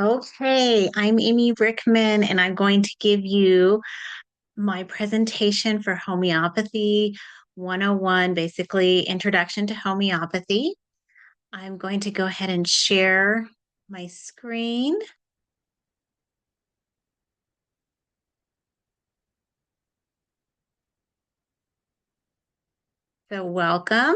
Okay, I'm Amy Brickman, and I'm going to give you my presentation for Homeopathy 101, basically Introduction to Homeopathy. I'm going to go ahead and share my screen. So, welcome.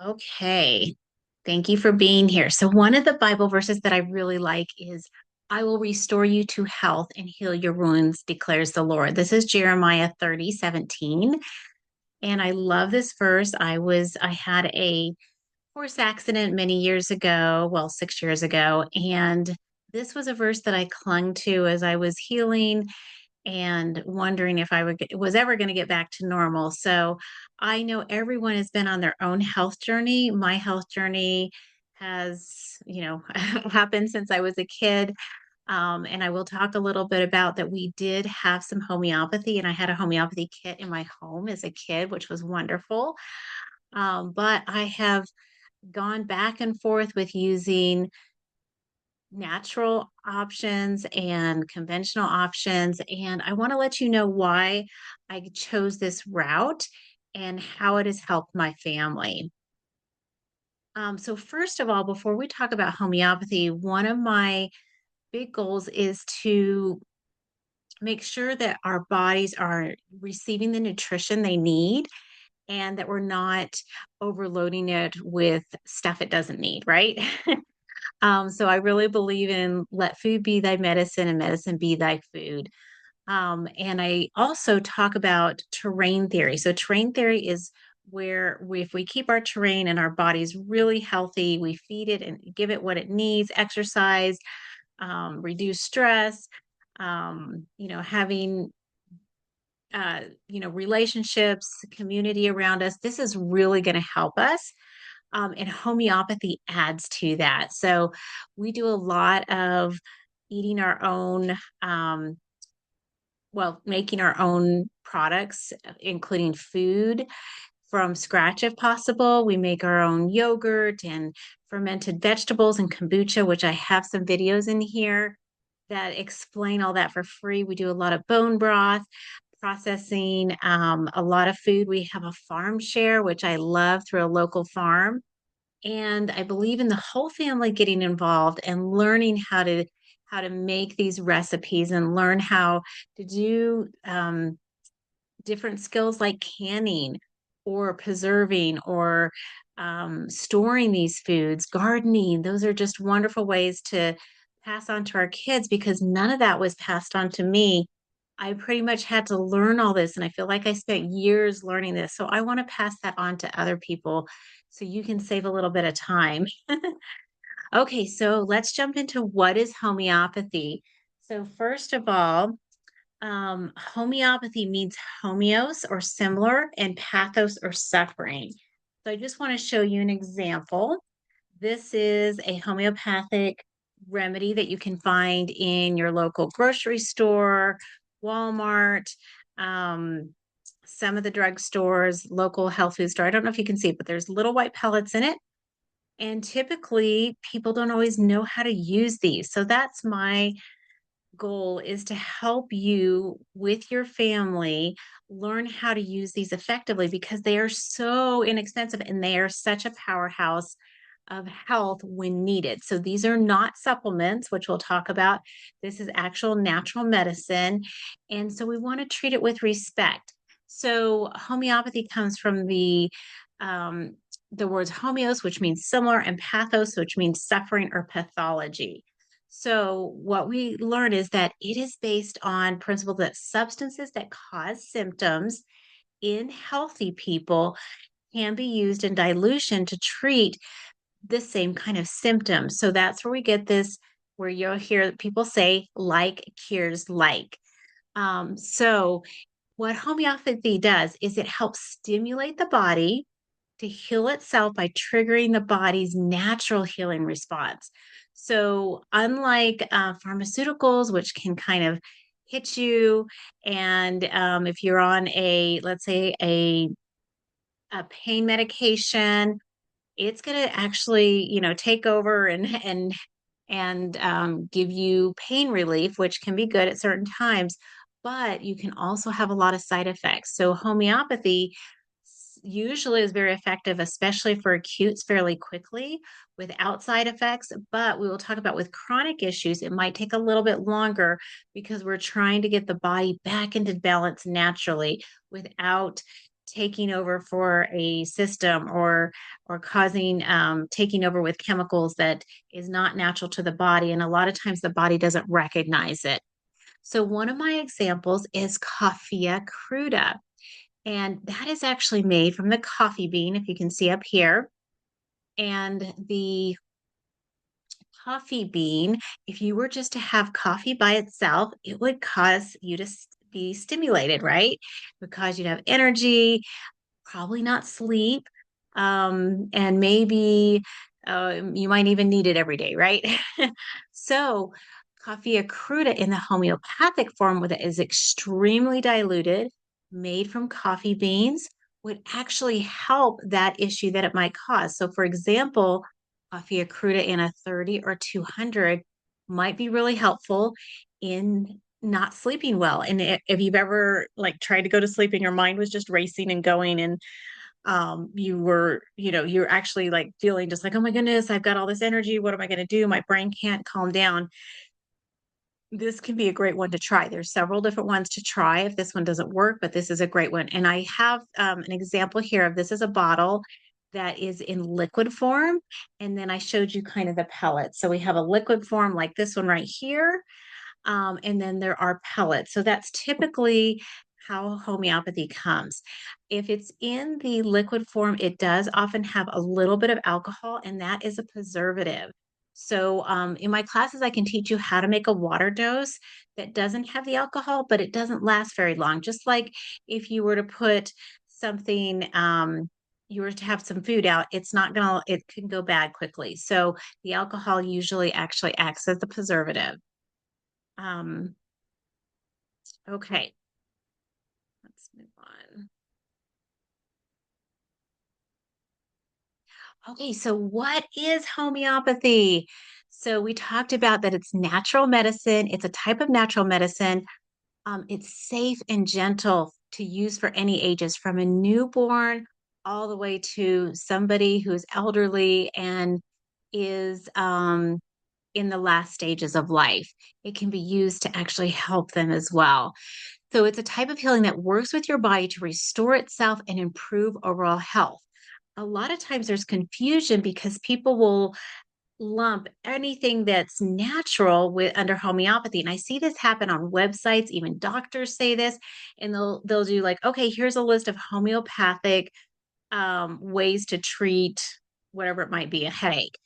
Okay, thank you for being here. So, one of the Bible verses that I really like is I will restore you to health and heal your wounds, declares the Lord. This is Jeremiah 30:17. And I love this verse. I had a horse accident many years ago, well, 6 years ago. And this was a verse that I clung to as I was healing and wondering if was ever going to get back to normal. So I know everyone has been on their own health journey. My health journey has, happened since I was a kid. And I will talk a little bit about that. We did have some homeopathy, and I had a homeopathy kit in my home as a kid, which was wonderful. But I have gone back and forth with using natural options and conventional options. And I want to let you know why I chose this route and how it has helped my family. So, first of all, before we talk about homeopathy, one of my big goals is to make sure that our bodies are receiving the nutrition they need and that we're not overloading it with stuff it doesn't need, right? So I really believe in let food be thy medicine and medicine be thy food. And I also talk about terrain theory. So terrain theory is if we keep our terrain and our body's really healthy, we feed it and give it what it needs, exercise, reduce stress, having relationships, community around us. This is really going to help us. And homeopathy adds to that. So we do a lot of eating our own, making our own products, including food from scratch if possible. We make our own yogurt and fermented vegetables and kombucha, which I have some videos in here that explain all that for free. We do a lot of bone broth processing, a lot of food. We have a farm share, which I love through a local farm. And I believe in the whole family getting involved and learning how to make these recipes and learn how to do different skills like canning or preserving or storing these foods, gardening. Those are just wonderful ways to pass on to our kids because none of that was passed on to me. I pretty much had to learn all this, and I feel like I spent years learning this. So I want to pass that on to other people so you can save a little bit of time. Okay, so let's jump into what is homeopathy. So, first of all, homeopathy means homeos or similar, and pathos or suffering. So I just want to show you an example. This is a homeopathic remedy that you can find in your local grocery store, Walmart, um, some of the drugstores, local health food store. I don't know if you can see it, but there's little white pellets in it. And typically, people don't always know how to use these. So that's my goal is to help you with your family learn how to use these effectively because they are so inexpensive and they are such a powerhouse of health when needed. So these are not supplements, which we'll talk about. This is actual natural medicine. And so we want to treat it with respect. So homeopathy comes from um, the words homeos, which means similar, and pathos, which means suffering or pathology. So, what we learn is that it is based on principles that substances that cause symptoms in healthy people can be used in dilution to treat the same kind of symptoms. So, that's where we get this, where you'll hear people say, like cures like. So, what homeopathy does is it helps stimulate the body to heal itself by triggering the body's natural healing response. So, unlike pharmaceuticals, which can kind of hit you, and if you're on let's say, a pain medication, it's going to actually, take over and give you pain relief, which can be good at certain times. But you can also have a lot of side effects. So homeopathy usually is very effective, especially for acutes fairly quickly without side effects. But we will talk about with chronic issues, it might take a little bit longer because we're trying to get the body back into balance naturally without taking over for a system or causing taking over with chemicals that is not natural to the body, and a lot of times the body doesn't recognize it. So one of my examples is coffea cruda, and that is actually made from the coffee bean, if you can see up here. And the coffee bean, if you were just to have coffee by itself, it would cause you to be stimulated, right? Because you'd have energy, probably not sleep, and maybe you might even need it every day, right? So, coffea cruda in the homeopathic form, that is extremely diluted, made from coffee beans, would actually help that issue that it might cause. So, for example, coffea cruda in a 30 or 200 might be really helpful in not sleeping well. And if you've ever like tried to go to sleep and your mind was just racing and going, and you were, you're actually like feeling just like, oh my goodness, I've got all this energy. What am I going to do? My brain can't calm down. This can be a great one to try. There's several different ones to try if this one doesn't work, but this is a great one. And I have an example here of this is a bottle that is in liquid form. And then I showed you kind of the pellets. So we have a liquid form like this one right here. And then there are pellets. So that's typically how homeopathy comes. If it's in the liquid form, it does often have a little bit of alcohol, and that is a preservative. So in my classes, I can teach you how to make a water dose that doesn't have the alcohol, but it doesn't last very long. Just like if you were to put something, you were to have some food out, it's not gonna, it can go bad quickly. So the alcohol usually actually acts as the preservative. Um, okay, let's move on. Okay, so what is homeopathy? So we talked about that it's natural medicine. It's a type of natural medicine. It's safe and gentle to use for any ages, from a newborn all the way to somebody who's elderly and is in the last stages of life. It can be used to actually help them as well. So it's a type of healing that works with your body to restore itself and improve overall health. A lot of times there's confusion because people will lump anything that's natural with under homeopathy. And I see this happen on websites, even doctors say this, and they'll do like, okay, here's a list of homeopathic ways to treat whatever it might be, a headache.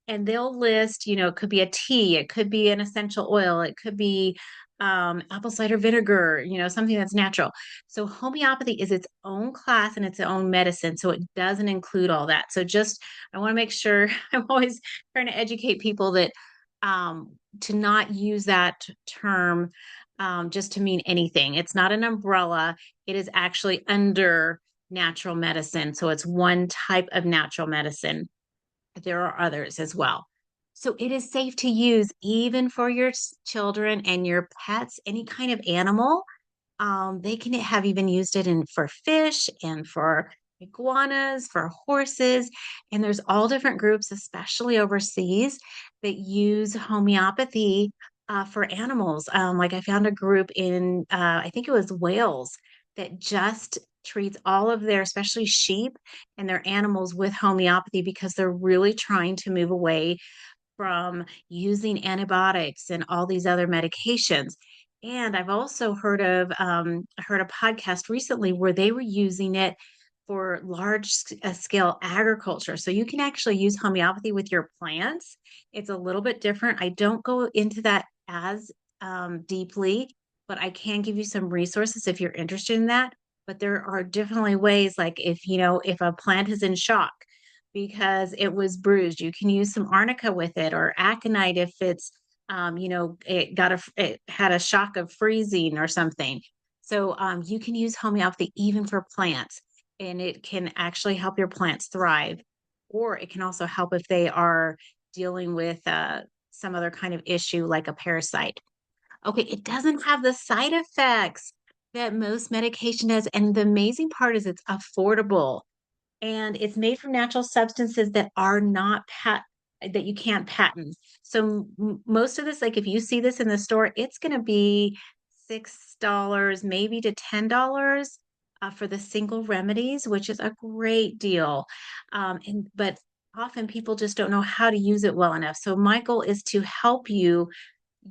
And they'll list, it could be a tea, it could be an essential oil, it could be apple cider vinegar, something that's natural. So homeopathy is its own class and its own medicine. So it doesn't include all that. So just, I want to make sure I'm always trying to educate people that to not use that term just to mean anything. It's not an umbrella. It is actually under natural medicine. So it's one type of natural medicine. There are others as well. So it is safe to use even for your children and your pets, any kind of animal. They can have even used it in for fish and for iguanas, for horses, and there's all different groups, especially overseas, that use homeopathy for animals. Like I found a group in, I think it was Wales, that just treats all of their, especially sheep and their animals, with homeopathy because they're really trying to move away from using antibiotics and all these other medications. And I've also heard a podcast recently where they were using it for large scale agriculture. So you can actually use homeopathy with your plants. It's a little bit different. I don't go into that as deeply, but I can give you some resources if you're interested in that. But there are definitely ways, like if a plant is in shock because it was bruised, you can use some arnica with it, or aconite if it's it had a shock of freezing or something. So you can use homeopathy even for plants, and it can actually help your plants thrive. or it can also help if they are dealing with some other kind of issue like a parasite. Okay, it doesn't have the side effects that most medication does. And the amazing part is it's affordable and it's made from natural substances that are not that you can't patent. So most of this, like if you see this in the store, it's going to be $6, maybe to $10 for the single remedies, which is a great deal. And but often people just don't know how to use it well enough. So my goal is to help you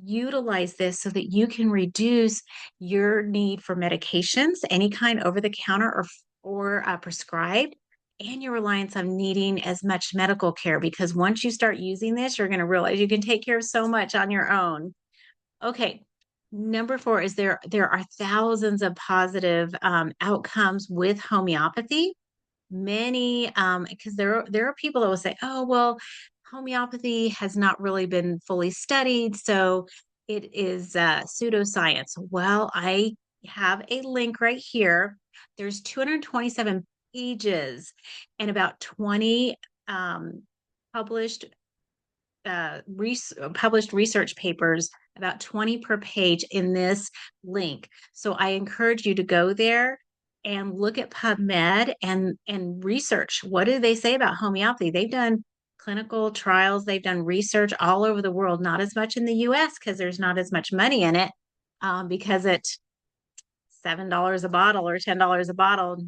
utilize this so that you can reduce your need for medications, any kind over the counter or prescribed, and your reliance on needing as much medical care. Because once you start using this, you're going to realize you can take care of so much on your own. Okay. Number four is there are thousands of positive outcomes with homeopathy. Many, because there are people that will say, "Oh, well, homeopathy has not really been fully studied, so it is pseudoscience." Well, I have a link right here. There's 227 pages and about 20 um, published published research papers, about 20 per page in this link. So I encourage you to go there and look at PubMed and research. What do they say about homeopathy? They've done clinical trials, they've done research all over the world, not as much in the US because there's not as much money in it because it $7 a bottle or $10 a bottle.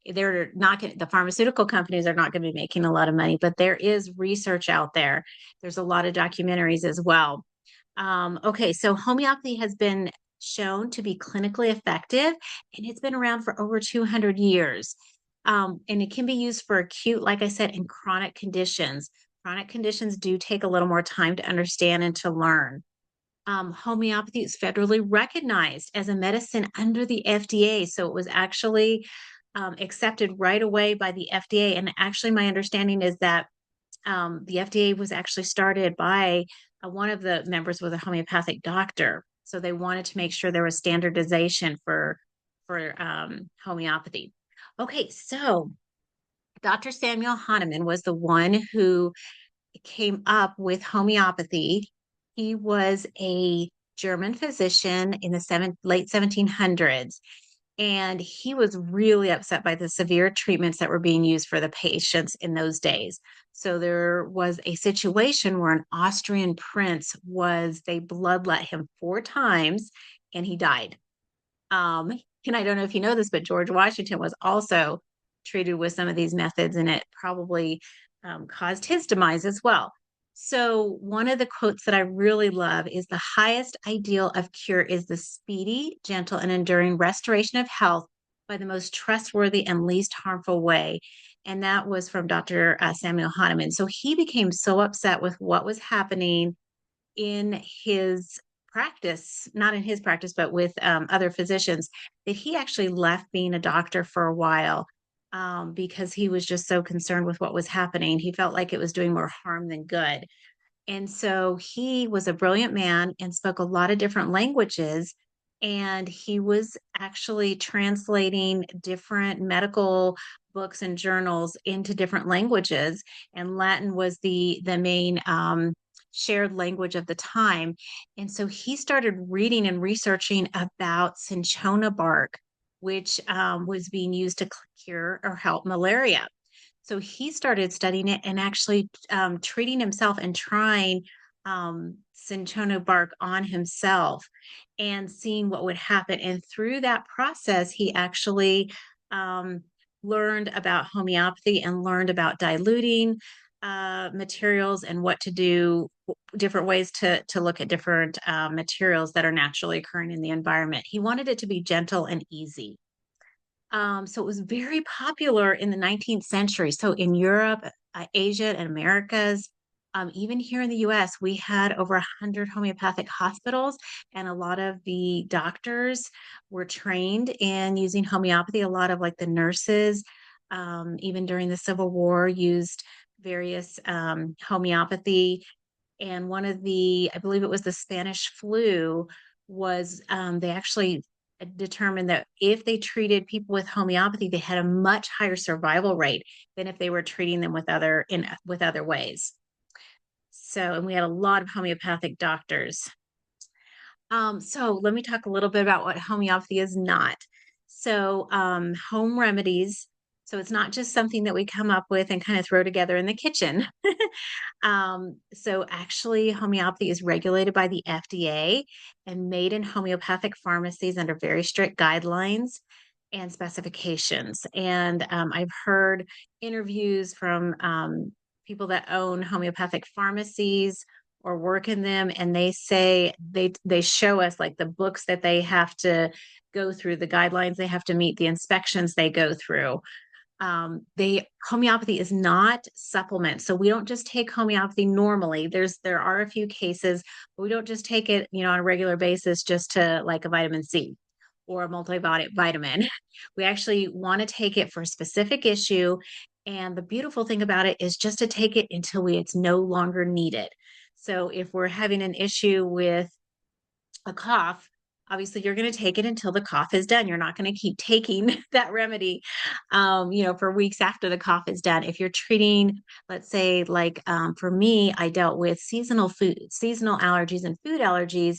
They're not gonna, the pharmaceutical companies are not going to be making a lot of money, but there is research out there. There's a lot of documentaries as well. Okay, so homeopathy has been shown to be clinically effective, and it's been around for over 200 years. And it can be used for acute, like I said, and chronic conditions. Chronic conditions do take a little more time to understand and to learn. Homeopathy is federally recognized as a medicine under the FDA. So it was actually accepted right away by the FDA. And actually, my understanding is that the FDA was actually started by one of the members was a homeopathic doctor. So they wanted to make sure there was standardization for homeopathy. Okay, so Dr. Samuel Hahnemann was the one who came up with homeopathy. He was a German physician in the late 1700s, and he was really upset by the severe treatments that were being used for the patients in those days. So there was a situation where an Austrian prince they bloodlet him 4 times and he died. Um, and I don't know if you know this, but George Washington was also treated with some of these methods, and it probably caused his demise as well. So, one of the quotes that I really love is the highest ideal of cure is the speedy, gentle, and enduring restoration of health by the most trustworthy and least harmful way. And that was from Dr. Samuel Hahnemann. So, he became so upset with what was happening in his practice, not in his practice, but with other physicians, that he actually left being a doctor for a while because he was just so concerned with what was happening. He felt like it was doing more harm than good. And so he was a brilliant man and spoke a lot of different languages. And he was actually translating different medical books and journals into different languages. And Latin was the main shared language of the time. And so he started reading and researching about cinchona bark, which was being used to cure or help malaria. So he started studying it and actually treating himself and trying cinchona bark on himself and seeing what would happen. And through that process, he actually um, learned about homeopathy and learned about diluting materials and what to do, different ways to look at different materials that are naturally occurring in the environment. He wanted it to be gentle and easy. So it was very popular in the 19th century. So in Europe, Asia, and Americas, even here in the US, we had over 100 homeopathic hospitals, and a lot of the doctors were trained in using homeopathy. A lot of like the nurses, even during the Civil War, used various homeopathy. And one of I believe it was the Spanish flu, was they actually determined that if they treated people with homeopathy, they had a much higher survival rate than if they were treating them with other ways. So, and we had a lot of homeopathic doctors. So let me talk a little bit about what homeopathy is not. So, home remedies. So it's not just something that we come up with and kind of throw together in the kitchen. So actually, homeopathy is regulated by the FDA and made in homeopathic pharmacies under very strict guidelines and specifications. And I've heard interviews from people that own homeopathic pharmacies or work in them, and they say they show us like the books that they have to go through, the guidelines they have to meet, the inspections they go through. They Homeopathy is not supplement, so we don't just take homeopathy normally. There are a few cases, but we don't just take it, on a regular basis just to like a vitamin C or a multivitamin. We actually want to take it for a specific issue, and the beautiful thing about it is just to take it until it's no longer needed. So if we're having an issue with a cough, obviously you're going to take it until the cough is done. You're not going to keep taking that remedy, for weeks after the cough is done. If you're treating, let's say, like for me, I dealt with seasonal allergies and food allergies.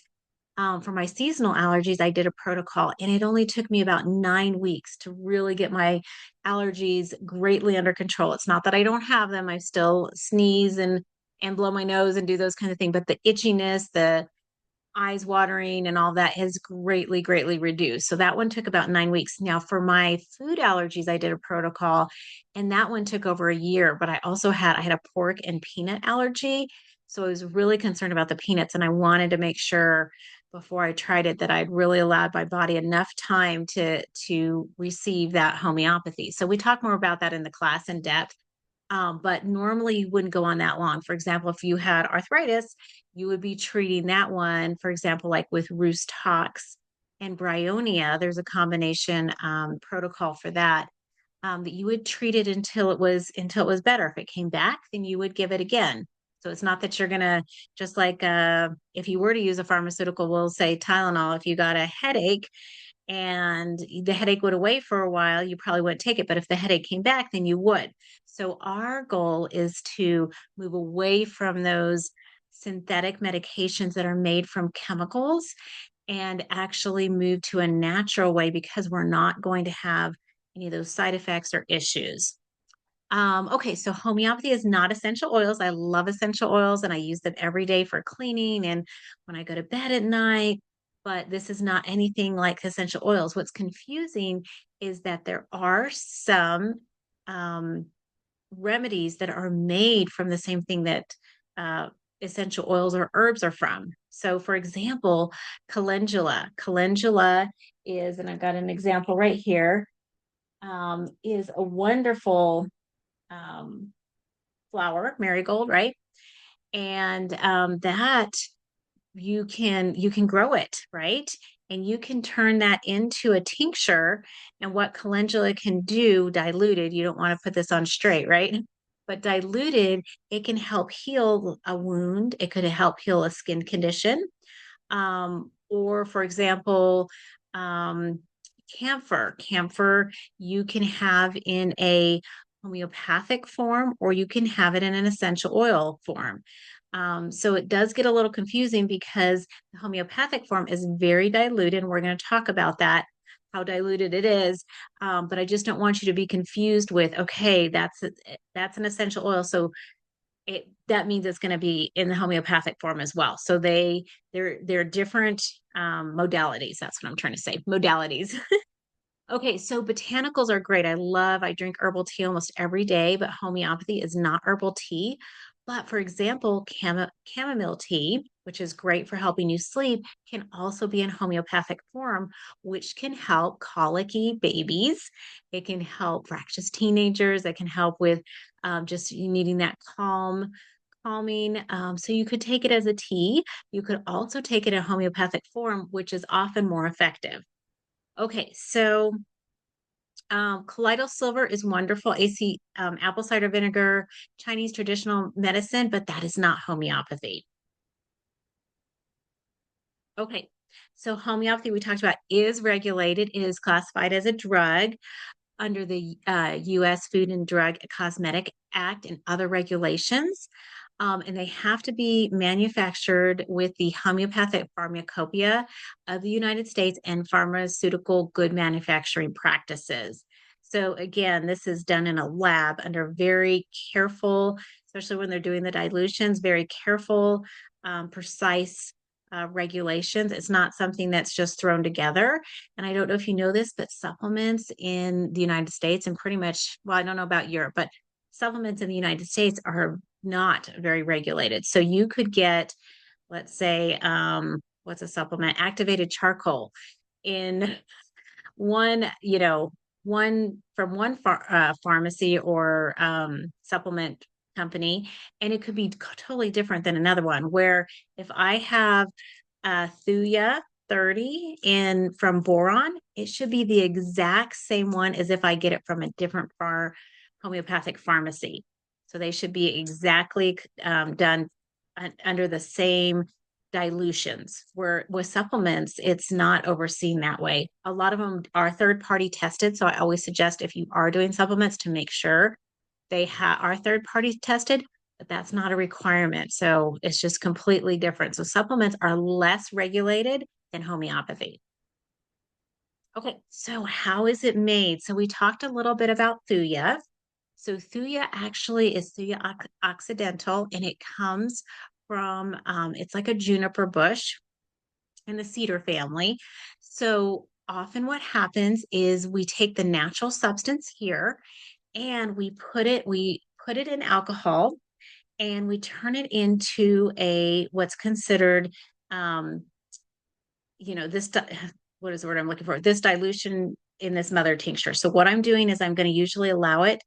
For my seasonal allergies, I did a protocol, and it only took me about 9 weeks to really get my allergies greatly under control. It's not that I don't have them; I still sneeze and blow my nose and do those kind of things, but the itchiness, the eyes watering and all that has greatly, greatly reduced. So that one took about 9 weeks. Now, for my food allergies, I did a protocol, and that one took over a year. But I had a pork and peanut allergy. So I was really concerned about the peanuts, and I wanted to make sure before I tried it that I'd really allowed my body enough time to receive that homeopathy. So we talk more about that in the class in depth. But normally you wouldn't go on that long. For example, if you had arthritis, you would be treating that one, for example, like with Rhus tox and bryonia. There's a combination protocol for that. That you would treat it until it was better. If it came back, then you would give it again. So it's not that you're gonna just like if you were to use a pharmaceutical, we'll say Tylenol. If you got a headache, and the headache went away for a while, you probably wouldn't take it. But if the headache came back, then you would. So our goal is to move away from those synthetic medications that are made from chemicals and actually move to a natural way because we're not going to have any of those side effects or issues. Okay, so homeopathy is not essential oils. I love essential oils and I use them every day for cleaning and when I go to bed at night, but this is not anything like essential oils. What's confusing is that there are some um, remedies that are made from the same thing that uh, essential oils or herbs are from. So, for example, calendula. Calendula is, and I've got an example right here, is a wonderful um, flower, marigold, right? And that you can grow it, right? And you can turn that into a tincture. And what calendula can do, diluted, you don't want to put this on straight, right? But diluted, it can help heal a wound. It could help heal a skin condition. Or, for example, um, camphor. Camphor you can have in a homeopathic form, or you can have it in an essential oil form. So it does get a little confusing because the homeopathic form is very diluted, and we're going to talk about that, how diluted it is. But I just don't want you to be confused with, okay, that's an essential oil, so that means it's going to be in the homeopathic form as well. So they're different modalities. That's what I'm trying to say. Modalities. Okay, so botanicals are great. I drink herbal tea almost every day, but homeopathy is not herbal tea. But for example, chamomile tea, which is great for helping you sleep, can also be in homeopathic form, which can help colicky babies. It can help fractious teenagers. It can help with just you needing that calming. So you could take it as a tea. You could also take it in homeopathic form, which is often more effective. Okay, so colloidal silver is wonderful. Apple cider vinegar, Chinese traditional medicine, but that is not homeopathy. Okay, So homeopathy, we talked about, is regulated. It is classified as a drug under the U.S. Food and Drug Cosmetic Act and other regulations. And they have to be manufactured with the homeopathic pharmacopoeia of the United States and pharmaceutical good manufacturing practices. So again, this is done in a lab under very careful, especially when they're doing the dilutions, very careful, precise regulations. It's not something that's just thrown together. And I don't know if you know this, but supplements in the United States and pretty much, well, I don't know about Europe, but supplements in the United States are not very regulated. So you could get, let's say, what's a supplement? Activated charcoal in one, one from one pharmacy or supplement company, and it could be totally different than another one. Where if I have Thuya 30 in from boron, it should be the exact same one as if I get it from a different homeopathic pharmacy. So they should be exactly done under the same dilutions. Where with supplements, it's not overseen that way. A lot of them are third party tested. So I always suggest if you are doing supplements to make sure they are third party tested, but that's not a requirement. So it's just completely different. So supplements are less regulated than homeopathy. Okay, so how is it made? So we talked a little bit about Thuya. So Thuya actually is Thuya occidental, and it comes from, it's like a juniper bush in the cedar family. So often what happens is we take the natural substance here and we put it in alcohol and we turn it into a what's considered um this what is the word I'm looking for, this dilution in this mother tincture. So what I'm doing is I'm going to usually allow it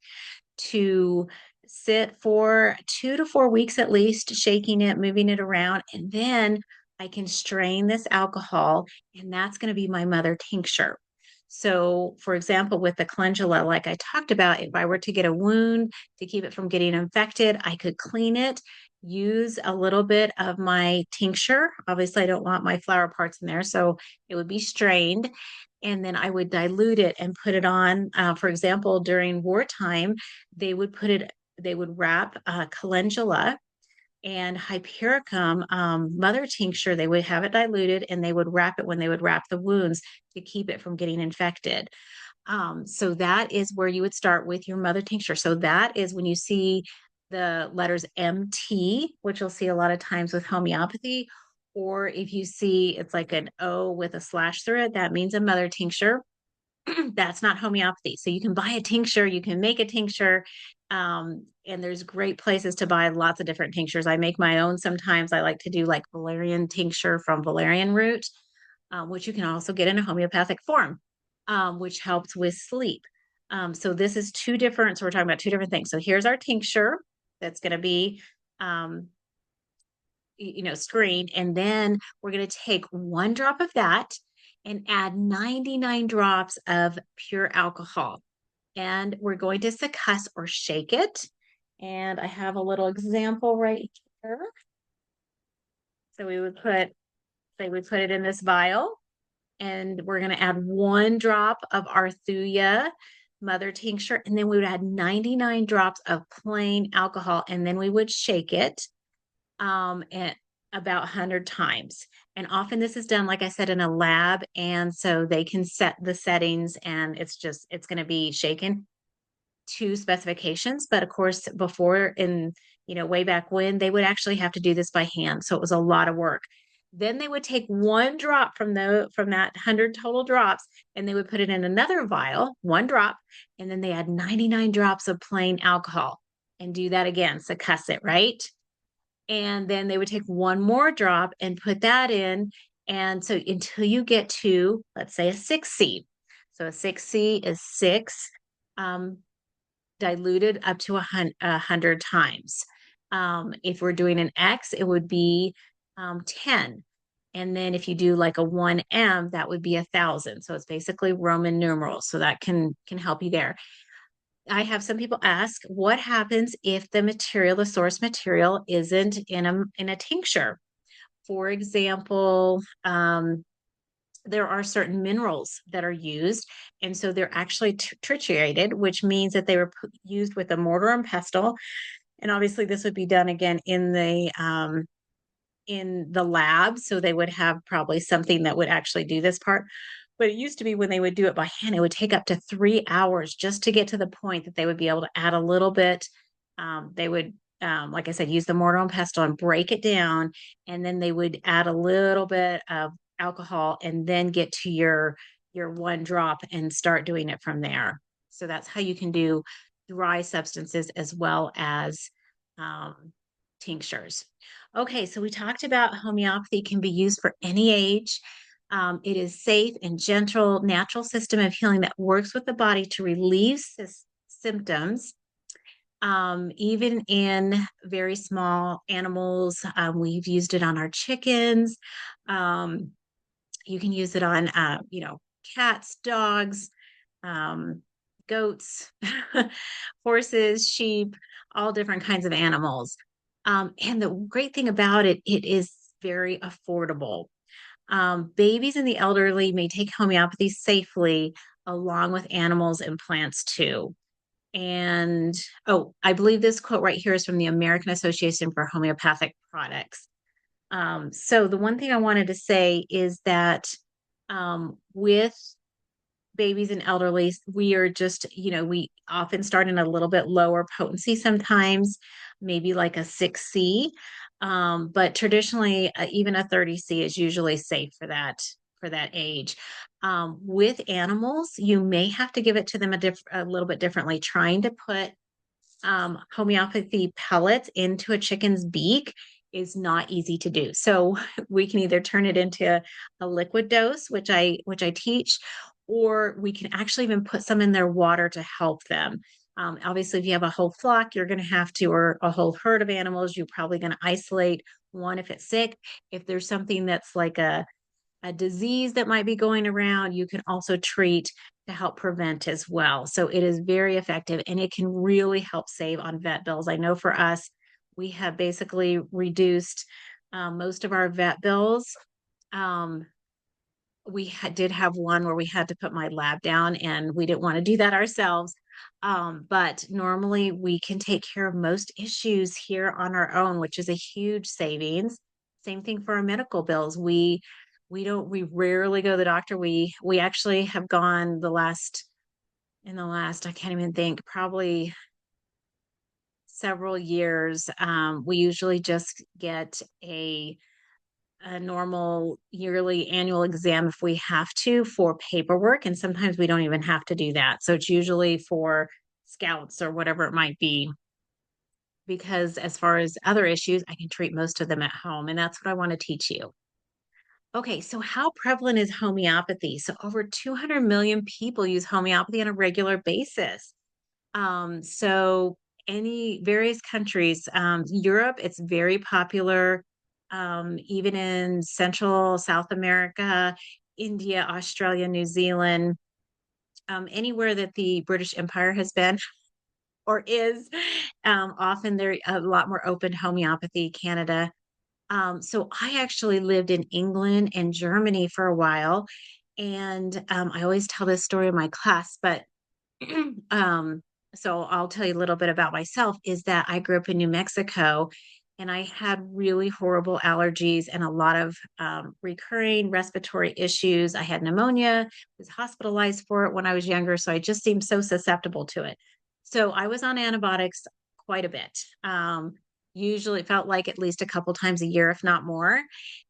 to sit for 2 to 4 weeks at least, shaking it, moving it around, and then I can strain this alcohol, and that's going to be my mother tincture. So, for example, with the calendula, like I talked about, if I were to get a wound to keep it from getting infected, I could clean it, use a little bit of my tincture. Obviously, I don't want my flower parts in there, so it would be strained. And then I would dilute it and put it on. For example, during wartime, they would wrap calendula and hypericum mother tincture. They would have it diluted and they would wrap it when they would wrap the wounds to keep it from getting infected. So that is where you would start with your mother tincture. So that is when you see the letters MT, which you'll see a lot of times with homeopathy, or if you see it's like an O with a slash through it, that means a mother tincture. That's not homeopathy. So you can buy a tincture, you can make a tincture, and there's great places to buy lots of different tinctures. I make my own sometimes. I like to do like valerian tincture from valerian root, which you can also get in a homeopathic form, which helps with sleep. So this is two different, so we're talking about two different things. So here's our tincture that's going to be um, screened, and then we're going to take 1 drop of that and add 99 drops of pure alcohol. And we're going to succuss or shake it. And I have a little example right here. So we would put it in this vial, and we're going to add 1 drop of our Thuya mother tincture, and then we would add 99 drops of plain alcohol, and then we would shake it and about 100 times. And often this is done, like I said, in a lab. And so they can set the settings and it's going to be shaken to specifications. But of course, before way back when, they would actually have to do this by hand. So it was a lot of work. Then they would take 1 drop from that 100 total drops and they would put it in another vial, 1 drop, and then they add 99 drops of plain alcohol and do that again, succuss it, right? And then they would take 1 more drop and put that in. And so until you get to, let's say, a 6C. So a 6C is 6 diluted up to 100 times. If we're doing an X, it would be 10. And then if you do like a 1M, that would be 1,000. So it's basically Roman numerals. So that can help you there. I have some people ask, what happens if the source material isn't in a tincture? For example, there are certain minerals that are used. And so they're actually triturated, which means that they were used with a mortar and pestle. And obviously, this would be done again in the lab. So they would have probably something that would actually do this part. But it used to be when they would do it by hand, it would take up to 3 hours just to get to the point that they would be able to add a little bit. They would, like I said, use the mortar and pestle and break it down. And then they would add a little bit of alcohol and then get to your one drop and start doing it from there. So that's how you can do dry substances as well as um, tinctures. Okay, so we talked about homeopathy can be used for any age. It is safe and gentle, natural system of healing that works with the body to relieve symptoms. Even in very small animals, we've used it on our chickens. Um, you can use it on, cats, dogs, um, goats, horses, sheep, all different kinds of animals. And the great thing about it, it is very affordable. Babies and the elderly may take homeopathy safely along with animals and plants too. And oh, I believe this quote right here is from the American Association for Homeopathic Products. So the one thing I wanted to say is that with babies and elderly, we are just, we often start in a little bit lower potency sometimes, maybe like a 6C. But traditionally, even a 30C is usually safe for that age. With animals, you may have to give it to them a little bit differently. Trying to put homeopathy pellets into a chicken's beak is not easy to do. So we can either turn it into a liquid dose, which I teach, or we can actually even put some in their water to help them. Obviously, if you have a whole flock, you're going to have to, or a whole herd of animals, you're probably going to isolate one if it's sick. If there's something that's like a disease that might be going around, you can also treat to help prevent as well. So it is very effective and it can really help save on vet bills. I know for us, we have basically reduced most of our vet bills. Um, did have one where we had to put my lab down and we didn't want to do that ourselves. But normally we can take care of most issues here on our own, which is a huge savings. Same thing for our medical bills. We rarely go to the doctor. We actually have gone in the last, I can't even think, probably several years. We usually just get a normal yearly annual exam if we have to for paperwork. And sometimes we don't even have to do that. So it's usually for scouts or whatever it might be. Because as far as other issues, I can treat most of them at home. And that's what I want to teach you. Okay, so how prevalent is homeopathy? So over 200 million people use homeopathy on a regular basis. So any various countries, Europe, it's very popular, even in Central South America, India, Australia, New Zealand, anywhere that the British Empire has been or is, often they're a lot more open to homeopathy, Canada. So I actually lived in England and Germany for a while. And I always tell this story in my class, but um, so I'll tell you a little bit about myself is that I grew up in New Mexico and I had really horrible allergies and a lot of recurring respiratory issues. I had pneumonia, was hospitalized for it when I was younger. So I just seemed so susceptible to it. So I was on antibiotics quite a bit. Usually it felt like at least a couple times a year, if not more.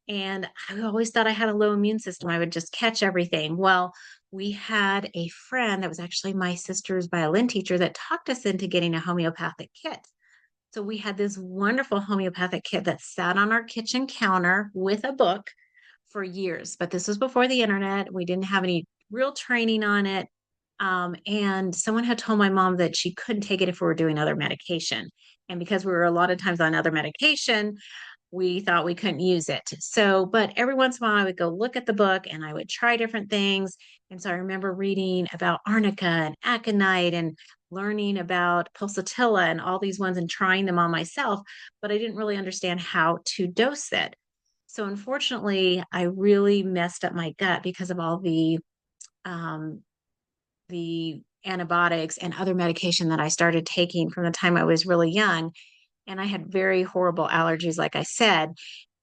And I always thought I had a low immune system. I would just catch everything. Well, we had a friend that was actually my sister's violin teacher that talked us into getting a homeopathic kit. So we had this wonderful homeopathic kit that sat on our kitchen counter with a book for years. But this was before the internet. We didn't have any real training on it. And someone had told my mom that she couldn't take it if we were doing other medication. And because we were a lot of times on other medication, we thought we couldn't use it. So, but every once in a while, I would go look at the book and I would try different things. And so I remember reading about arnica and aconite and learning about pulsatilla and all these ones and trying them on myself, but I didn't really understand how to dose it. So unfortunately, I really messed up my gut because of all um, the antibiotics and other medication that I started taking from the time I was really young. And I had very horrible allergies, like I said.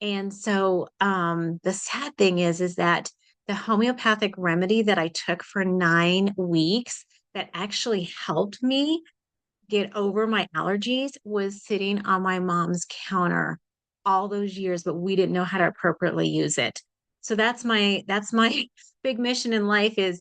And so the sad thing is that the homeopathic remedy that I took for 9 weeks that actually helped me get over my allergies was sitting on my mom's counter all those years, but we didn't know how to appropriately use it. So that's my big mission in life is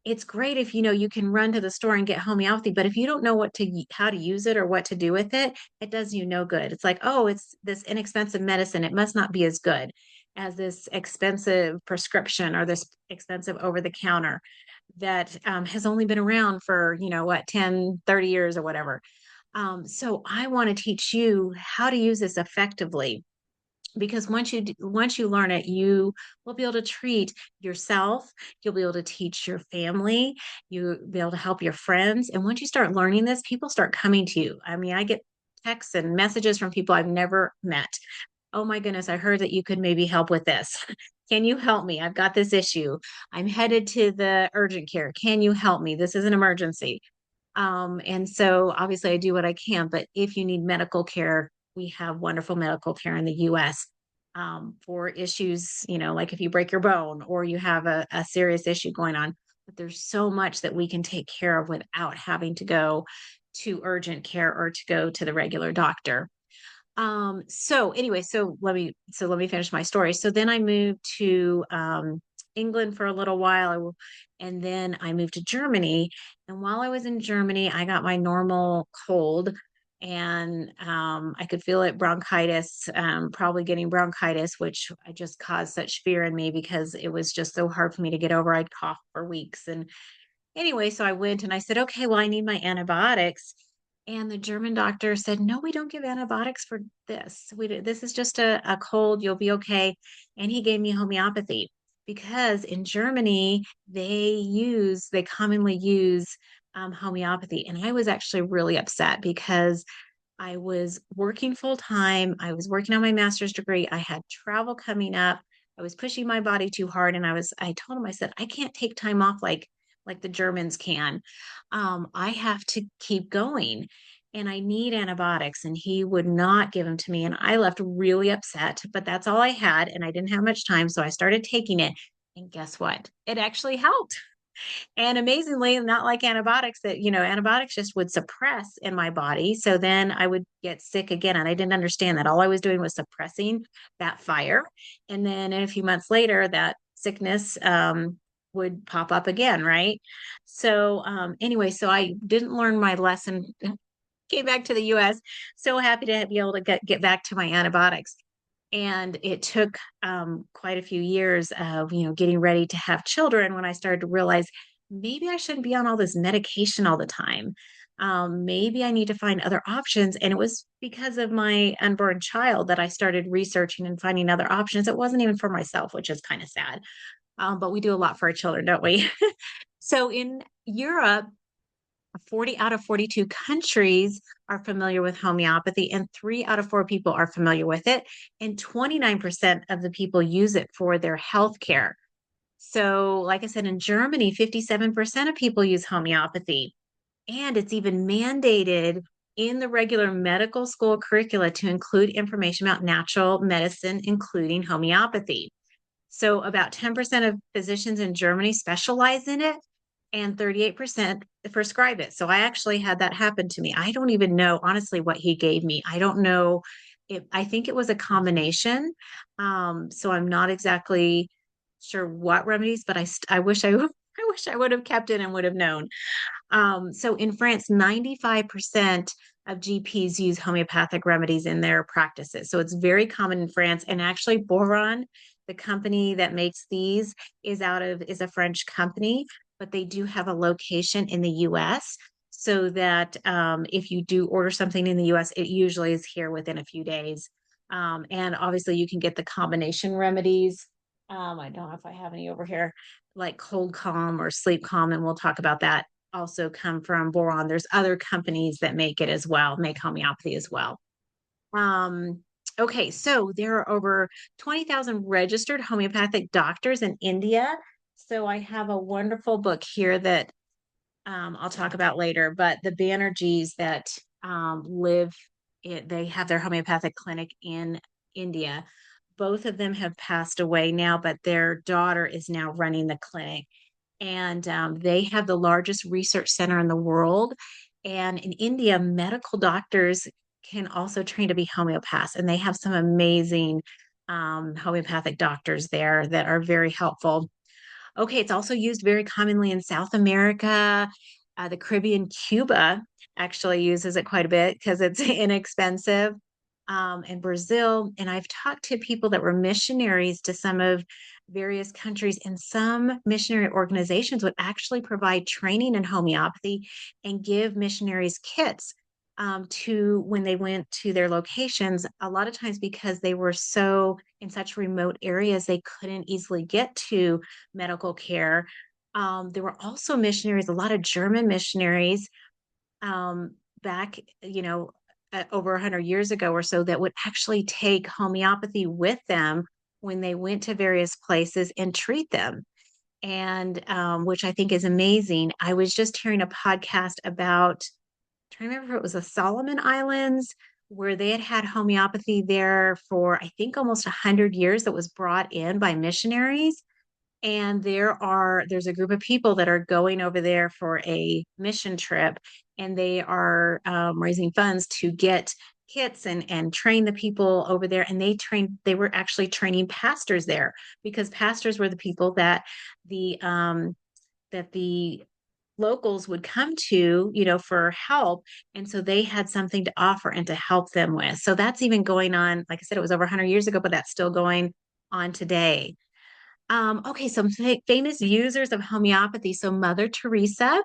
it's great if you can run to the store and get homeopathy, but if you don't know how to use it or what to do with it, it does you no good. It's like, oh, it's this inexpensive medicine. It must not be as good as this expensive prescription or this expensive over the counter that has only been around for, what, 10, 30 years or whatever. So I want to teach you how to use this effectively because once you learn it, you will be able to treat yourself, you'll be able to teach your family, you'll be able to help your friends. And once you start learning this, people start coming to you. I mean, I get texts and messages from people I've never met. Oh my goodness, I heard that you could maybe help with this. Can you help me? I've got this issue. I'm headed to the urgent care. Can you help me? This is an emergency. And so obviously I do what I can, but if you need medical care, we have wonderful medical care in the US for issues, like if you break your bone or you have a serious issue going on. But there's so much that we can take care of without having to go to urgent care or to go to the regular doctor. So anyway, so let me finish my story. So then I moved to England for a little while, and then I moved to Germany. And while I was in Germany, I got my normal cold, and I could feel it bronchitis, probably getting bronchitis, which I just caused such fear in me because it was just so hard for me to get over. I'd cough for weeks, and anyway, so I went and I said, okay, well, I need my antibiotics. And the German doctor said, no, we don't give antibiotics for this. This is just a cold. You'll be okay. And he gave me homeopathy because in Germany, they commonly use homeopathy. And I was actually really upset because I was working full time. I was working on my master's degree. I had travel coming up. I was pushing my body too hard. And I told him, I said, I can't take time off like the Germans can. I have to keep going and I need antibiotics. And he would not give them to me. And I left really upset, but that's all I had. And I didn't have much time. So I started taking it. And guess what? It actually helped. And amazingly, not like antibiotics that, antibiotics just would suppress in my body. So then I would get sick again. And I didn't understand that. All I was doing was suppressing that fire. And then a few months later, that sickness would pop up again. Right. So, anyway, so I didn't learn my lesson, came back to the US, so happy to be able to get back to my antibiotics. And it took quite a few years of getting ready to have children when I started to realize maybe I shouldn't be on all this medication all the time. Maybe I need to find other options. And it was because of my unborn child that I started researching and finding other options. It wasn't even for myself, which is kind of sad. But we do a lot for our children, don't we? So in Europe, 40 out of 42 countries are familiar with homeopathy, and 3 out of 4 people are familiar with it. And 29% of the people use it for their health care. So, like I said, in Germany, 57% of people use homeopathy, and it's even mandated in the regular medical school curricula to include information about natural medicine, including homeopathy. So about 10% of physicians in Germany specialize in it and 38% prescribe it. So I actually had that happen to me. I don't even know honestly what he gave me. I don't know if I think it was a combination. So I'm not exactly sure what remedies, but I wish I wish I would have kept it and would have known. So in France, 95% of GPs use homeopathic remedies in their practices. So it's very common in France. And actually, Boron, the company that makes these, is a French company, but they do have a location in the US. So that if you do order something in the US, it usually is here within a few days. And obviously, you can get the combination remedies. I don't know if I have any over here, like cold calm or sleep calm, and we'll talk about that also come from boron. There's other companies that make it as well, make homeopathy as well. Um, Okay, so there are over 20,000 registered homeopathic doctors in India. So I have a wonderful book here that I'll talk about later, but the Banerjees that they have their homeopathic clinic in India. Both of them have passed away now, but their daughter is now running the clinic. And they have the largest research center in the world. And in India, medical doctors can also train to be homeopaths, and they have some amazing homeopathic doctors there that are very helpful. Okay, it's also used very commonly in South America. The Caribbean, Cuba actually uses it quite a bit because it's inexpensive. In Brazil, and I've talked to people that were missionaries to some of various countries, and some missionary organizations would actually provide training in homeopathy and give missionaries kits to when they went to their locations. A lot of times, because they were so in such remote areas, they couldn't easily get to medical care. There were also missionaries, a lot of German missionaries back, over 100 years ago or so, that would actually take homeopathy with them when they went to various places and treat them. And which I think is amazing. I was just hearing a podcast about, trying to remember if it was the Solomon Islands, where they had had homeopathy there for, I think, almost 100 years, that was brought in by missionaries. And there's a group of people that are going over there for a mission trip, and they are raising funds to get kits and train the people over there. And they were actually training pastors there, because pastors were the people that the locals would come to, for help. And so they had something to offer and to help them with. So that's even going on. Like I said, it was over 100 years ago, but that's still going on today. Okay, some famous users of homeopathy. So Mother Teresa,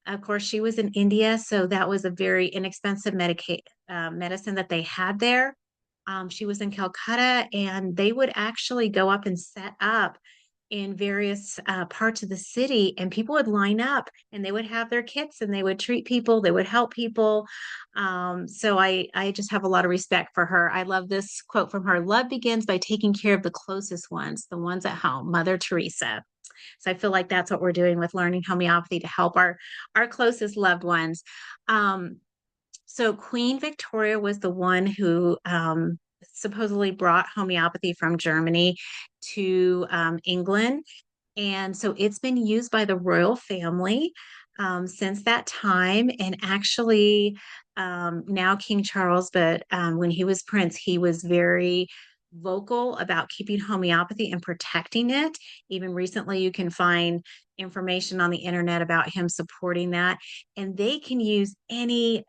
of course, she was in India, so that was a very inexpensive medicine that they had there. She was in Calcutta, and they would actually go up and set up in various parts of the city, and people would line up, and they would have their kits, and they would treat people, they would help people. So I just have a lot of respect for her. I love this quote from her: "Love begins by taking care of the closest ones, the ones at home." Mother Teresa. So I feel like that's what we're doing with learning homeopathy, to help our closest loved ones. Um, so Queen Victoria was the one who supposedly brought homeopathy from Germany to England. And so it's been used by the royal family since that time. And actually, now King Charles, but when he was prince, he was very vocal about keeping homeopathy and protecting it. Even recently, you can find information on the internet about him supporting that. And they can use any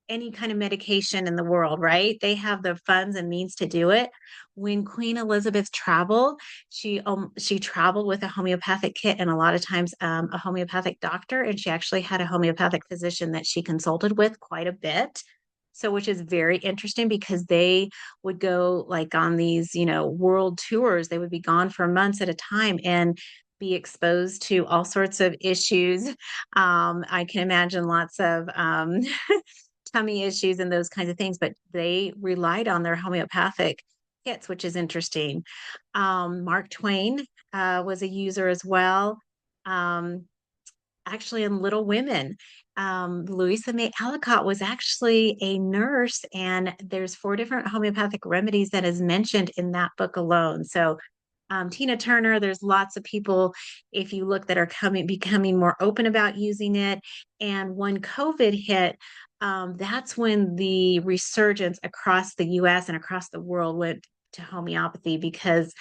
kind of medication in the world, right? They have the funds and means to do it. When Queen Elizabeth traveled, she traveled with a homeopathic kit, and a lot of times a homeopathic doctor, and she actually had a homeopathic physician that she consulted with quite a bit. So, which is very interesting, because they would go like on these, world tours. They would be gone for months at a time and be exposed to all sorts of issues. I can imagine lots of tummy issues and those kinds of things, but they relied on their homeopathic kits, which is interesting. Mark Twain was a user as well. Um, Actually, in Little Women, Louisa May Alcott was actually a nurse, and there's 4 different homeopathic remedies that is mentioned in that book alone. So Tina Turner, there's lots of people, if you look, that are becoming more open about using it. And when COVID hit, that's when the resurgence across the US and across the world went to homeopathy, because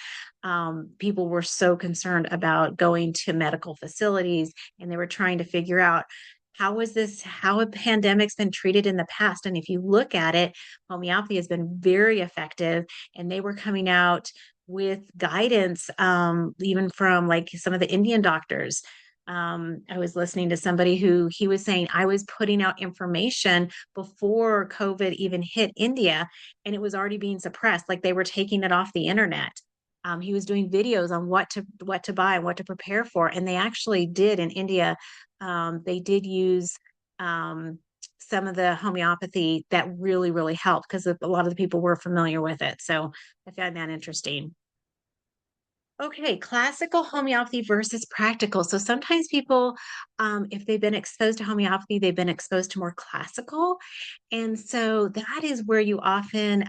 people were so concerned about going to medical facilities, and they were trying to figure out how a pandemic's been treated in the past. And if you look at it, homeopathy has been very effective, and they were coming out with guidance, even from like some of the Indian doctors. I was listening to somebody who he was saying, I was putting out information before COVID even hit India, and it was already being suppressed. Like they were taking it off the internet. He was doing videos on what to buy and what to prepare for, and they actually did in India. They did use some of the homeopathy that really, really helped because a lot of the people were familiar with it. So I found that interesting. Okay, classical homeopathy versus practical. So sometimes people, if they've been exposed to homeopathy, they've been exposed to more classical. And so that is where you often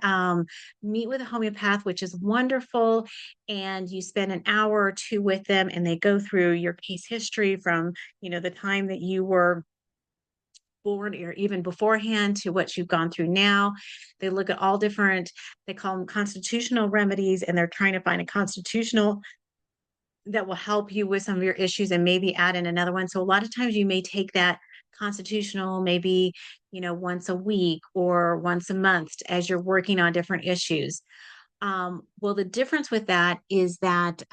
meet with a homeopath, which is wonderful. And you spend an hour or two with them, and they go through your case history from, the time that you were born or even beforehand to what you've gone through now. They look at all different, they call them constitutional remedies, and they're trying to find a constitutional that will help you with some of your issues and maybe add in another one. So a lot of times you may take that constitutional maybe, once a week or once a month as you're working on different issues. Well, the difference with that is that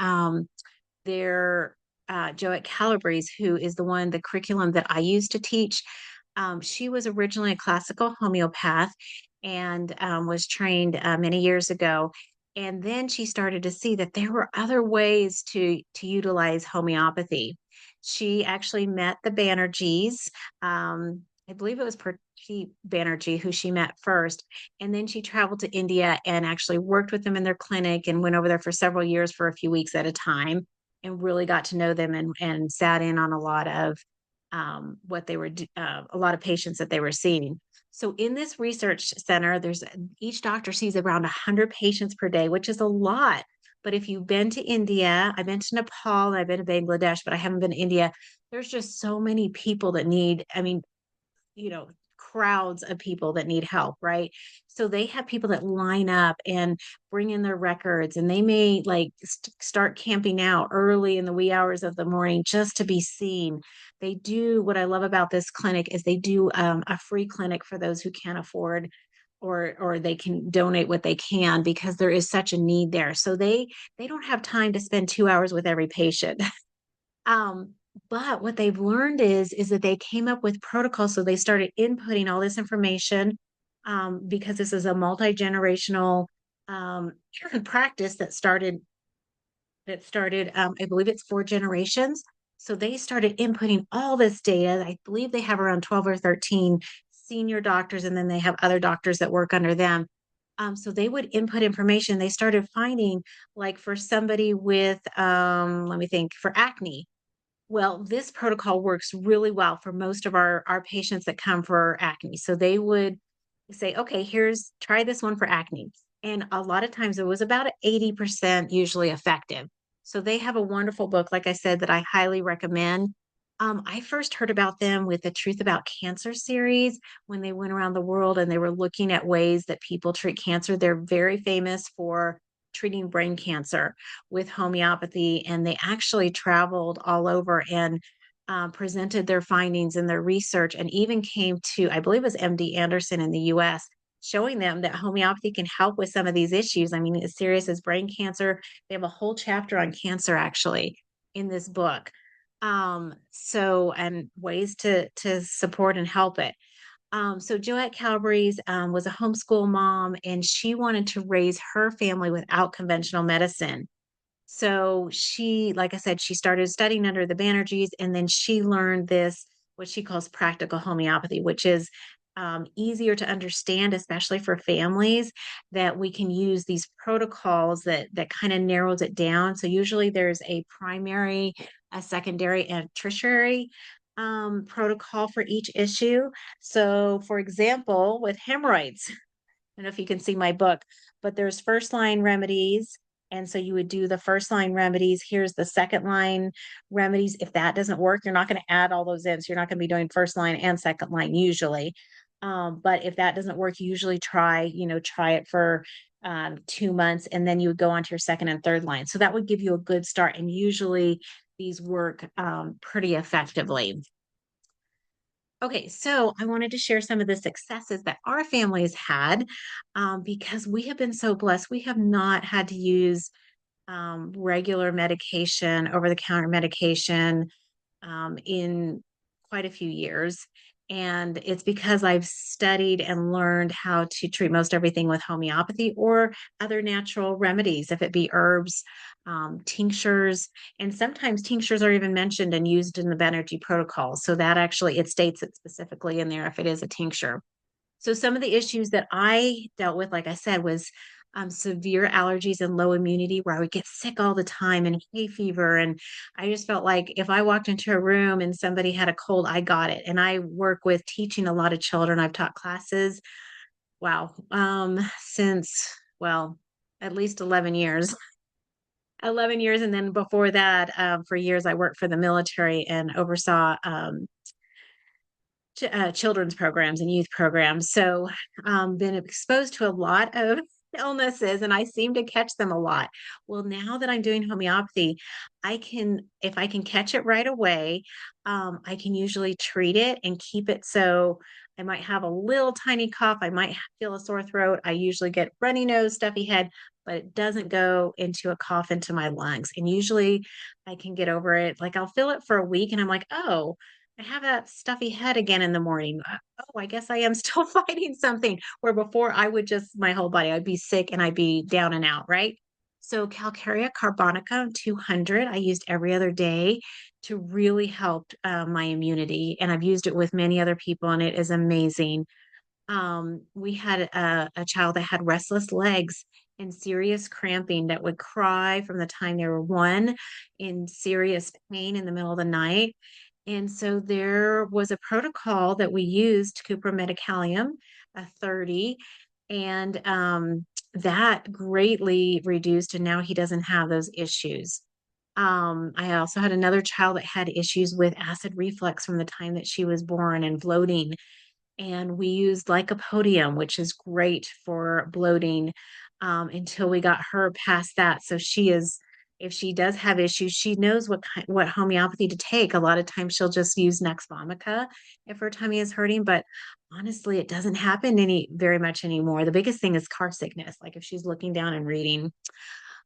their Joette Calabrese, who is the curriculum that I used to teach. She was originally a classical homeopath and was trained many years ago. And then she started to see that there were other ways to utilize homeopathy. She actually met the Banerjees. I believe it was Purti Banerjee who she met first. And then she traveled to India and actually worked with them in their clinic and went over there for several years for a few weeks at a time and really got to know them and sat in on a lot of what they were a lot of patients that they were seeing. So in this research center, there's each doctor sees around 100 patients per day, which is a lot. But if you've been to India, I've been to Nepal, and I've been to Bangladesh, but I haven't been to India. There's just so many people that need, I mean, you know, crowds of people that need help, right? So they have people that line up and bring in their records, and they may like start camping out early in the wee hours of the morning just to be seen. They do what I love about this clinic is they do a free clinic for those who can't afford or they can donate what they can because there is such a need there. So they don't have time to spend 2 hours with every patient. Um, but what they've learned is that they came up with protocols. So they started inputting all this information because this is a multi-generational um, practice that started, I believe it's 4 generations. So they started inputting all this data. I believe they have around 12 or 13 senior doctors, and then they have other doctors that work under them. So they would input information. They started finding, like, for somebody with, let me think, for acne, well, this protocol works really well for most of our patients that come for acne. So they would say, okay, here's try this one for acne. And a lot of times it was about 80% usually effective. So they have a wonderful book, like I said, that I highly recommend. I first heard about them with the Truth About Cancer series when they went around the world and they were looking at ways that people treat cancer. They're very famous for treating brain cancer with homeopathy, and they actually traveled all over and presented their findings and their research, and even came to, I believe it was MD Anderson in the US, showing them that homeopathy can help with some of these issues. I mean, as serious as brain cancer, they have a whole chapter on cancer actually in this book. So, and ways to support and help it. So Joette Calabrese was a homeschool mom, and she wanted to raise her family without conventional medicine. So she, like I said, she started studying under the Banerjees, and then she learned this, what she calls practical homeopathy, which is easier to understand, especially for families, that we can use these protocols that kind of narrows it down. So usually there's a primary, a secondary, and a tertiary protocol for each issue. So, for example, with hemorrhoids, don't know if you can see my book, but there's first line remedies. And so you would do the first line remedies. Here's the second line remedies. If that doesn't work, you're not going to add all those in. So you're not going to be doing first line and second line usually. But if that doesn't work, you usually try it for 2 months, and then you would go on to your second and third line. So that would give you a good start. And usually these work pretty effectively. Okay, so I wanted to share some of the successes that our families had because we have been so blessed. We have not had to use regular medication, over the counter medication in quite a few years. And it's because I've studied and learned how to treat most everything with homeopathy or other natural remedies, if it be herbs, tinctures, and sometimes tinctures are even mentioned and used in the Benergy protocol. So that actually, it states it specifically in there if it is a tincture. So some of the issues that I dealt with, like I said, was severe allergies and low immunity, where I would get sick all the time and hay fever. And I just felt like if I walked into a room and somebody had a cold, I got it. And I work with teaching a lot of children. I've taught classes, wow, since, well, at least 11 years. 11 years. And then before that, for years, I worked for the military and oversaw children's programs and youth programs. So, been exposed to a lot of illnesses and I seem to catch them a lot. Well, now that I'm doing homeopathy, if I can catch it right away, I can usually treat it and keep it. So I might have a little tiny cough. I might feel a sore throat. I usually get runny nose, stuffy head, but it doesn't go into a cough into my lungs. And usually I can get over it. Like I'll feel it for a week and I'm like, oh, I have that stuffy head again in the morning. Oh, I guess I am still fighting something. Where before I would just, my whole body, I'd be sick and I'd be down and out, right? So Calcarea carbonica 200, I used every other day to really help my immunity. And I've used it with many other people and it is amazing. We had a child that had restless legs and serious cramping that would cry from the time they were one in serious pain in the middle of the night. And so there was a protocol that we used, cupramedicallium, a 30, and that greatly reduced, and now he doesn't have those issues. I also had another child that had issues with acid reflux from the time that she was born and bloating, and we used lycopodium, which is great for bloating, until we got her past that. So she is, if she does have issues, she knows what homeopathy to take. A lot of times she'll just use Nux vomica if her tummy is hurting, but honestly, it doesn't happen any very much anymore. The biggest thing is car sickness, like if she's looking down and reading.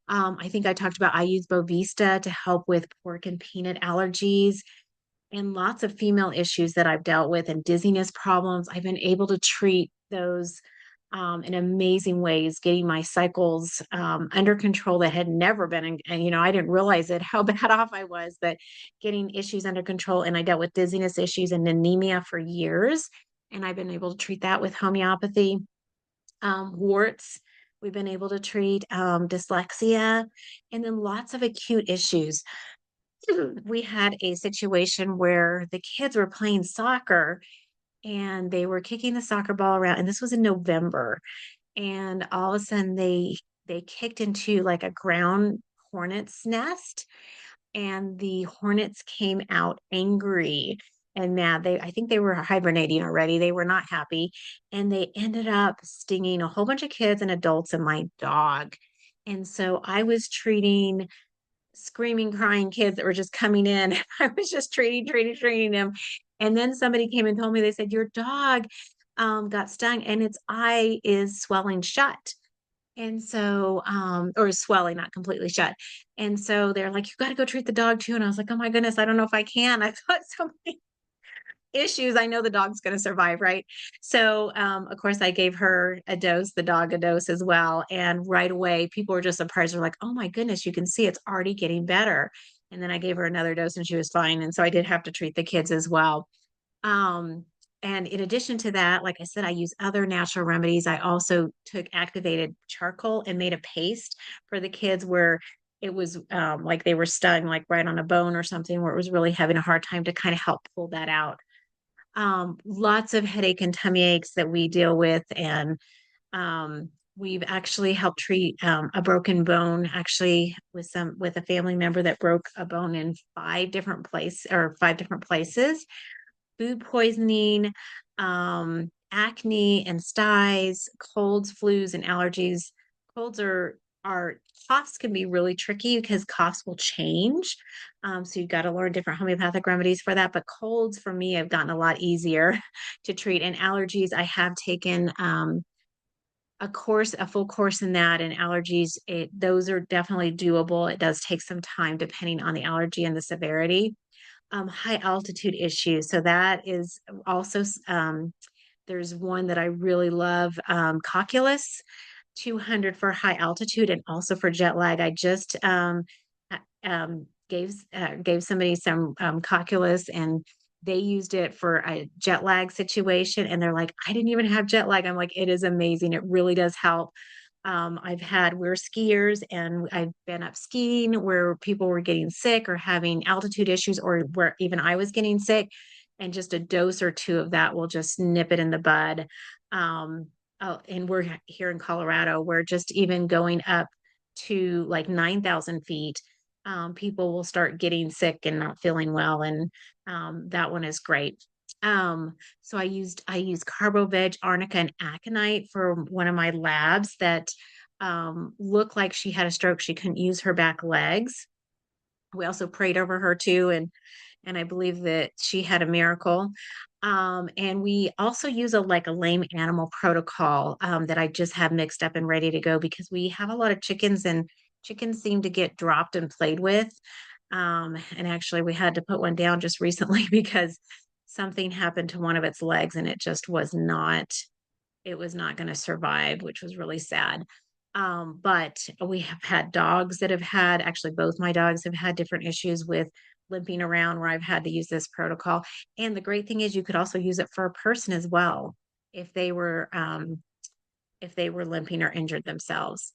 I think I talked about I use Bovista to help with pork and peanut allergies and lots of female issues that I've dealt with and dizziness problems. I've been able to treat those in amazing ways, getting my cycles under control that had never been. And, I didn't realize it, how bad off I was, but getting issues under control. And I dealt with dizziness issues and anemia for years. And I've been able to treat that with homeopathy. Warts, we've been able to treat dyslexia, and then lots of acute issues. We had a situation where the kids were playing soccer and they were kicking the soccer ball around, and this was in November, and all of a sudden they kicked into like a ground hornet's nest, and the hornets came out angry and mad. I think they were hibernating already. They were not happy, and they ended up stinging a whole bunch of kids and adults and my dog. And so I was treating screaming, crying kids that were just coming in. I was just treating them. And then somebody came and told me, they said, your dog got stung and its eye is swelling shut. And so, or swelling, not completely shut. And so they're like, you got to go treat the dog too. And I was like, oh my goodness, I don't know if I can. I thought so many issues. I know the dog's going to survive, right? So, of course, I gave her a dose, the dog a dose as well. And right away, people were just surprised. They're like, oh my goodness, you can see it's already getting better. And then I gave her another dose and she was fine. And so I did have to treat the kids as well. Um, and in addition to that, like I said, I use other natural remedies. I also took activated charcoal and made a paste for the kids where it was like they were stung like right on a bone or something where it was really having a hard time to kind of help pull that out. Lots of headache and tummy aches that we deal with. And we've actually helped treat a broken bone, actually with a family member that broke a bone in five different places, food poisoning, acne and styes, colds, flus, and allergies. Colds are coughs can be really tricky because coughs will change. So you've got to learn different homeopathic remedies for that. But colds for me have gotten a lot easier to treat. And allergies, I have taken a full course in that. And allergies, those are definitely doable. It does take some time depending on the allergy and the severity. high altitude issues. So that is also there's one that I really love, cocculus 200 for high altitude and also for jet lag. I just gave somebody some cocculus, and they used it for a jet lag situation, and they're like, I didn't even have jet lag. I'm like, it is amazing. It really does help. We're skiers, and I've been up skiing where people were getting sick or having altitude issues, or where even I was getting sick, and just a dose or two of that will just nip it in the bud. Um, and we're here in Colorado, where just even going up to like 9,000 feet, people will start getting sick and not feeling well. And that one is great. So I used Carboveg, Arnica, and Aconite for one of my labs that looked like she had a stroke. She couldn't use her back legs. We also prayed over her too, and I believe that she had a miracle. And we also use a lame animal protocol that I just have mixed up and ready to go because we have a lot of chickens, and chickens seem to get dropped and played with. And actually, we had to put one down just recently because something happened to one of its legs, and it was not going to survive, which was really sad. But we have had dogs that have had, actually, both my dogs have had different issues with limping around where I've had to use this protocol. And the great thing is you could also use it for a person as well if they were limping or injured themselves.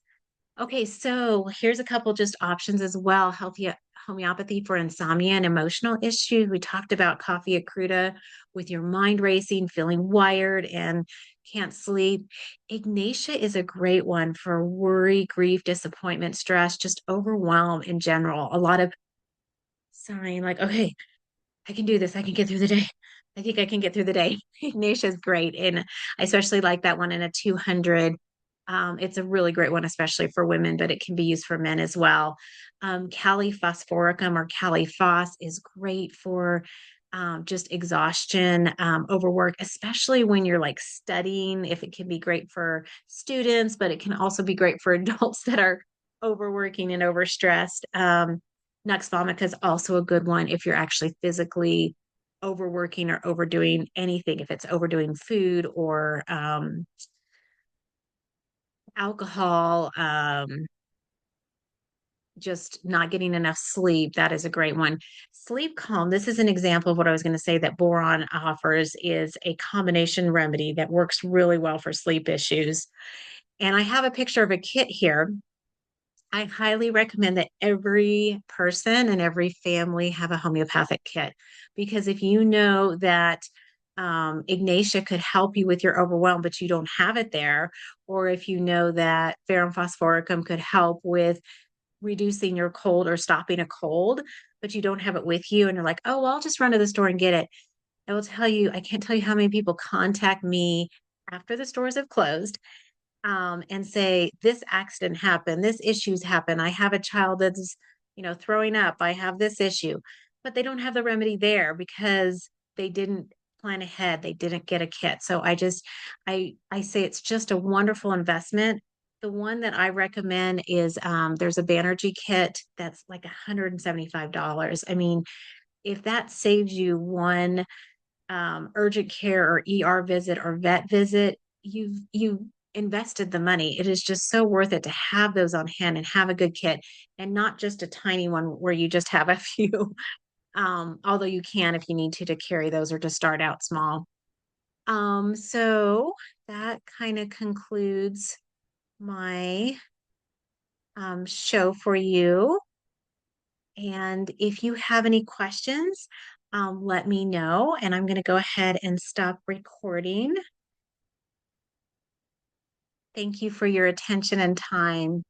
Okay, so here's a couple just options as well. Healthy homeopathy for insomnia and emotional issues. We talked about coffee accruta with your mind racing, feeling wired, and can't sleep. Ignatia is a great one for worry, grief, disappointment, stress, just overwhelm in general. A lot of sighing, like, okay, I can do this. I can get through the day. I think I can get through the day. Ignatia is great. And I especially like that one in a 200. It's a really great one, especially for women, but it can be used for men as well. Kali phosphoricum or Kali phos is great for just exhaustion, overwork, especially when you're like studying. If it can be great for students, but it can also be great for adults that are overworking and overstressed. Nux vomica is also a good one if you're actually physically overworking or overdoing anything, if it's overdoing food or alcohol, just not getting enough sleep. That is a great one. Sleep calm. This is an example of what I was going to say that boron offers is a combination remedy that works really well for sleep issues. And I have a picture of a kit here. I highly recommend that every person and every family have a homeopathic kit because if you know that Ignatia could help you with your overwhelm, but you don't have it there, or if you know that ferrum phosphoricum could help with reducing your cold or stopping a cold, but you don't have it with you, and you're like, oh, well, I'll just run to the store and get it. I will tell you, I can't tell you how many people contact me after the stores have closed and say, this accident happened, this issue's happened. I have a child that's, throwing up. I have this issue, but they don't have the remedy there because they didn't plan ahead. They didn't get a kit. So I say it's just a wonderful investment. The one that I recommend is there's a Banerjee kit that's like $175. I mean, if that saves you one urgent care or ER visit or vet visit, you've invested the money. It is just so worth it to have those on hand and have a good kit and not just a tiny one where you just have a few. Although you can if you need to carry those or to start out small. So that kind of concludes my show for you. And if you have any questions, let me know. And I'm going to go ahead and stop recording. Thank you for your attention and time.